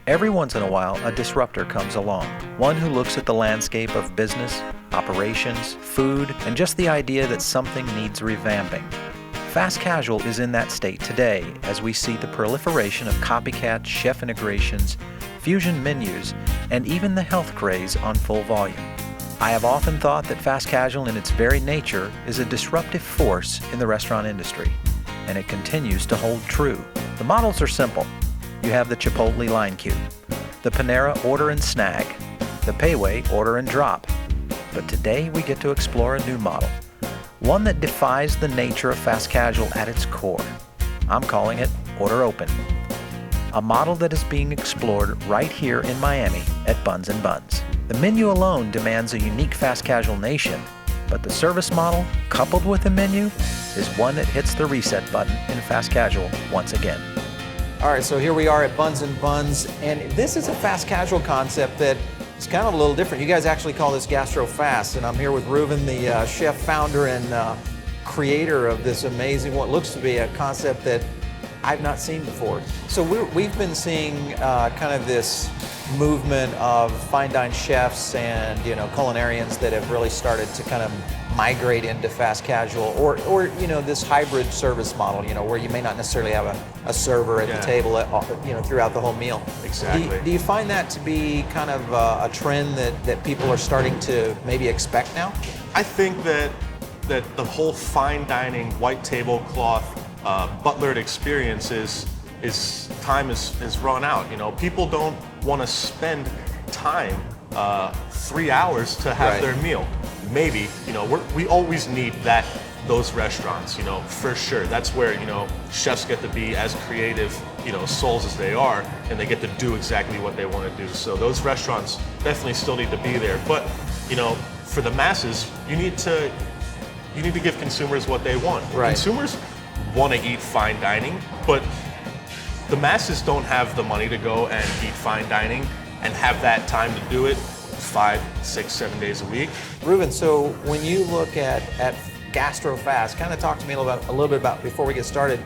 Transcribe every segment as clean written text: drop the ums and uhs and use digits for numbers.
Every once in a while, a disruptor comes along, one who looks at the landscape of business, operations, food, and just the idea that something needs revamping. Fast casual is in that state today as we see the proliferation of copycat chef integrations, fusion menus, and even the health craze on full volume. I have often thought that fast casual in its very nature is a disruptive force in the restaurant industry, and it continues to hold true. The models are simple. You have the Chipotle line queue, the Panera order and snag, the Payway order and drop. But today we get to explore a new model, one that defies the nature of fast casual at its core. I'm calling it Order Open, a model that is being explored right here in Miami at Buns Buns. The menu alone demands a unique fast casual nation, but the service model, coupled with the menu, is one that hits the reset button in fast casual once again. All right, so here we are at Buns Buns, and this is a fast casual concept that is kind of a little different. You guys actually call this Gastro Fast, and I'm here with Reuven, the chef, founder, and creator of this amazing, what looks to be a concept that I've not seen before. So we've been seeing kind of this movement of fine dine chefs and culinarians that have really started to kind of migrate into fast casual, or this hybrid service model, where you may not necessarily have a server at the table throughout the whole meal. Exactly. Do you find that to be kind of a trend that people are starting to maybe expect now? I think that the whole fine dining, white tablecloth, butlered experience is time is run out. People don't want to spend time 3 hours to have their meal. Maybe, we always need those restaurants, for sure. That's where, chefs get to be as creative, souls as they are, and they get to do exactly what they want to do. So those restaurants definitely still need to be there. But, for the masses, you need to give consumers what they want. Right. Consumers want to eat fine dining, but the masses don't have the money to go and eat fine dining and have that time to do it 5, 6, 7 days a week. Reuven, so when you look at Gastro Fast, kind of talk to me a little bit about, before we get started,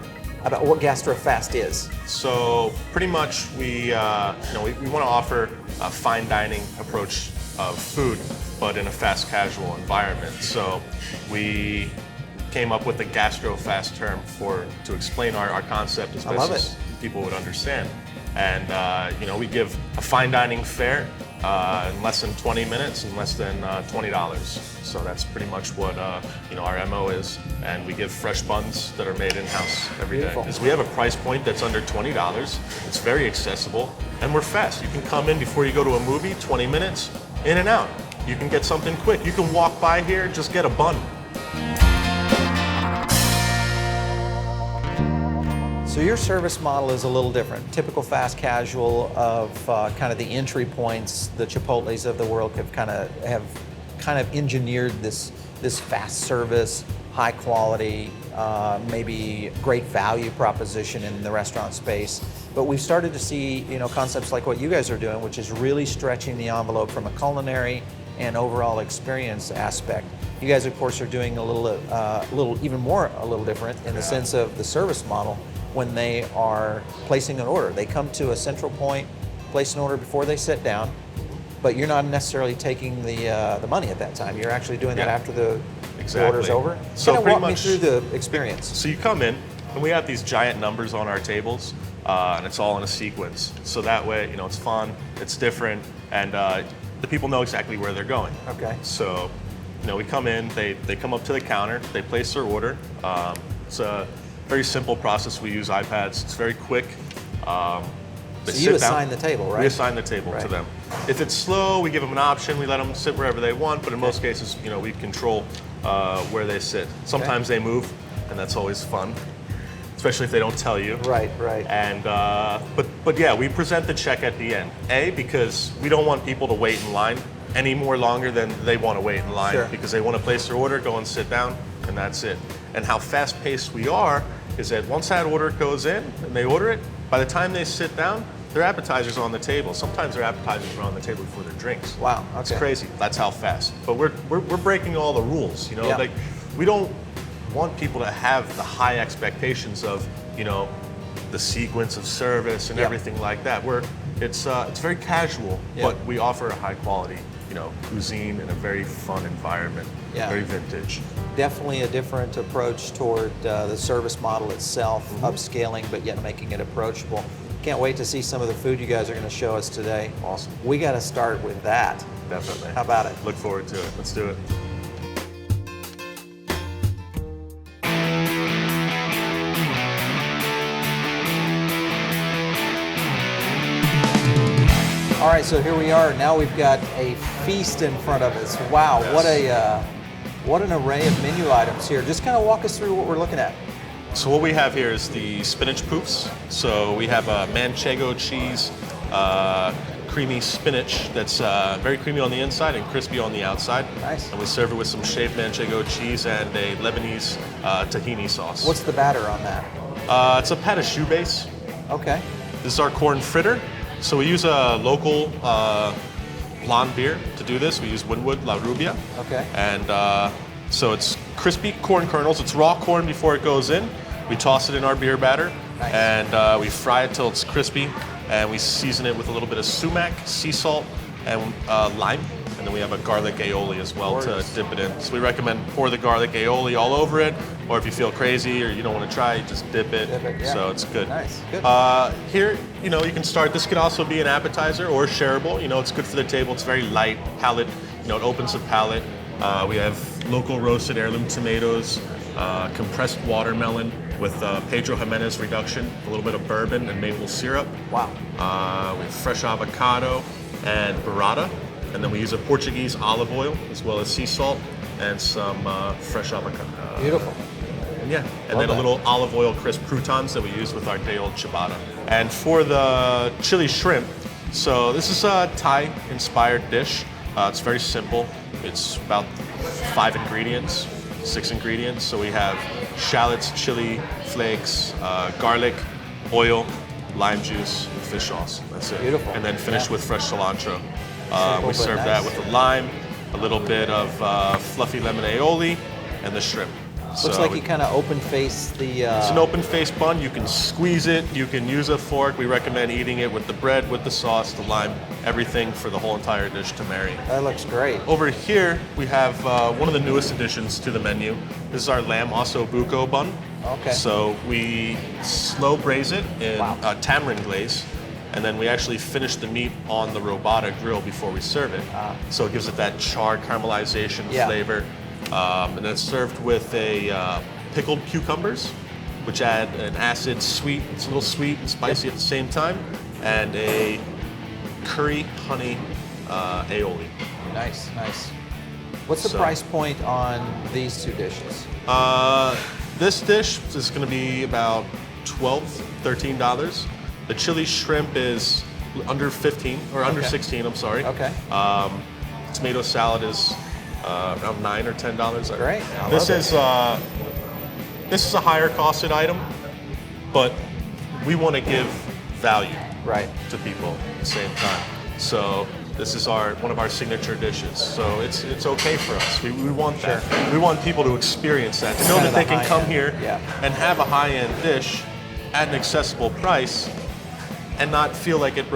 about what Gastro Fast is. So pretty much we want to offer a fine dining approach of food, but in a fast casual environment. So we came up with the Gastro Fast term to explain our concept as best as people would understand. And we give a fine dining fare in less than 20 minutes and less than $20. So that's pretty much what our MO is. And we give fresh buns that are made in-house every day. Because we have a price point that's under $20. It's very accessible, and we're fast. You can come in before you go to a movie, 20 minutes, in and out. You can get something quick. You can walk by here, just get a bun. So your service model is a little different. Typical fast casual of kind of the entry points, the Chipotles of the world have kind of engineered this fast service, high quality, maybe great value proposition in the restaurant space. But we've started to see concepts like what you guys are doing, which is really stretching the envelope from a culinary and overall experience aspect. You guys, of course, are doing a little different in the sense of the service model. When they are placing an order, they come to a central point, place an order before they sit down, but you're not necessarily taking the money at that time. You're actually doing that after the order's over. So kind of pretty walk me much through the experience. So you come in, and we have these giant numbers on our tables, and it's all in a sequence. So that way, it's fun, it's different, and the people know exactly where they're going. Okay. So, we come in, they come up to the counter, they place their order. It's a very simple process. We use iPads. It's very quick. So you assign the table, right? We assign the table to them. If it's slow, we give them an option. We let them sit wherever they want, but in most cases, we control where they sit. Sometimes they move, and that's always fun, especially if they don't tell you. Right. And but yeah, we present the check at the end. Because we don't want people to wait in line any more longer than they want to wait in line, because they want to place their order, go and sit down, and that's it. And how fast-paced we are is that once that order goes in and they order it, by the time they sit down, their appetizers are on the table. Sometimes their appetizers are on the table before their drinks. Wow, okay. It's crazy. That's how fast. But we're breaking all the rules. Like we don't want people to have the high expectations of the sequence of service and everything like that. We're It's very casual, but we offer a high quality, cuisine in a very fun environment. Yeah. Very vintage. Definitely a different approach toward the service model itself, upscaling, but yet making it approachable. Can't wait to see some of the food you guys are going to show us today. Awesome. We got to start with that. Definitely. How about it? Look forward to it. Let's do it. All right, so here we are. Now we've got a feast in front of us. Wow, Yes. what an array of menu items here. Just kind of walk us through what we're looking at. So what we have here is the spinach poofs. So we have a manchego cheese, creamy spinach that's very creamy on the inside and crispy on the outside. Nice. And we serve it with some shaved manchego cheese and a Lebanese tahini sauce. What's the batter on that? It's a pâte à choux base. Okay. This is our corn fritter. So we use a local blonde beer to do this. We use Winwood La Rubia. Okay. And so it's crispy corn kernels. It's raw corn before it goes in. We toss it in our beer batter. Nice. And we fry it till it's crispy. And we season it with a little bit of sumac, sea salt, and lime. And then we have a garlic aioli as well to dip it in. So we recommend pour the garlic aioli all over it, or if you feel crazy or you don't want to try it, just dip it. Yeah. So it's good. Nice. Good. Here, you can start. This could also be an appetizer or shareable. It's good for the table. It's very light palate. It opens the palate. We have local roasted heirloom tomatoes, compressed watermelon with Pedro Jimenez reduction, a little bit of bourbon and maple syrup. Wow. We have fresh avocado and burrata. And then we use a Portuguese olive oil as well as sea salt and some fresh avocado. Beautiful. Yeah, and then a little olive oil crisp croutons that we use with our day-old ciabatta. And for the chili shrimp, so this is a Thai-inspired dish. It's very simple. It's about 5 ingredients, 6 ingredients. So we have shallots, chili flakes, garlic, oil, lime juice, fish sauce. That's it. Beautiful. And then finished with fresh cilantro. We serve nice. that with the lime, a little bit of fluffy lemon aioli, and the shrimp. Looks like you kind of open-face the... It's an open-faced bun. You can squeeze it. You can use a fork. We recommend eating it with the bread, with the sauce, the lime, everything for the whole entire dish to marry. That looks great. Over here, we have one of the newest additions to the menu. This is our lamb osso buco bun. Okay. So we slow braise it in tamarind glaze, and then we actually finish the meat on the robata grill before we serve it. So it gives it that charred caramelization flavor. And then it's served with a pickled cucumbers, which add an acid sweet. It's a little sweet and spicy at the same time, and a curry honey aioli. Nice, nice. What's the price point on these two dishes? This dish is going to be about $12, $13. The chili shrimp is under 15 or under 16. I'm sorry. Okay. Tomato salad is around $9 or $10. Great. This is a higher costed item, but we want to give value to people at the same time. So this is one of our signature dishes. So it's okay for us. We want that. We want people to experience that, to know that they can come here and have a high-end dish at an accessible price and not feel like it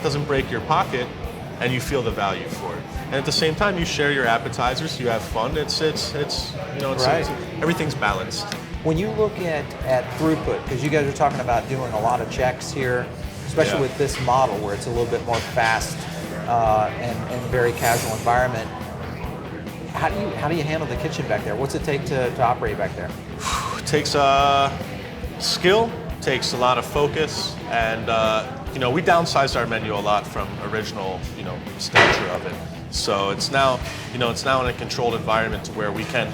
doesn't break your pocket, and you feel the value for it. And at the same time, you share your appetizers, you have fun. Everything's balanced. When you look at throughput, because you guys are talking about doing a lot of checks here, especially with this model where it's a little bit more fast and very casual environment, how do you handle the kitchen back there? What's it take to operate back there? It takes skill, takes a lot of focus, and we downsized our menu a lot from original stature of it. So it's now in a controlled environment to where we can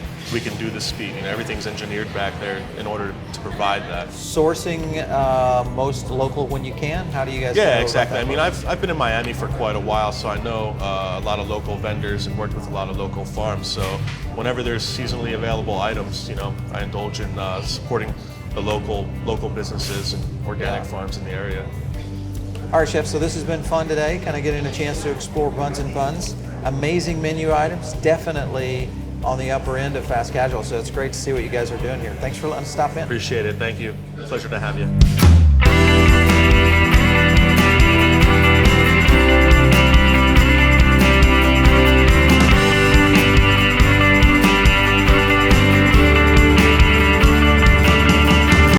do the speed. Everything's engineered back there in order to provide that. Sourcing most local when you can. How do you guys? Yeah, exactly. I mean, I've been in Miami for quite a while, so I know a lot of local vendors and worked with a lot of local farms. So whenever there's seasonally available items, I indulge in supporting the local businesses and organic farms in the area. All right, Chef, so this has been fun today, kind of getting a chance to explore Buns and Buns. Amazing menu items, definitely on the upper end of fast casual, so it's great to see what you guys are doing here. Thanks for letting us stop in. Appreciate it, thank you. Pleasure to have you.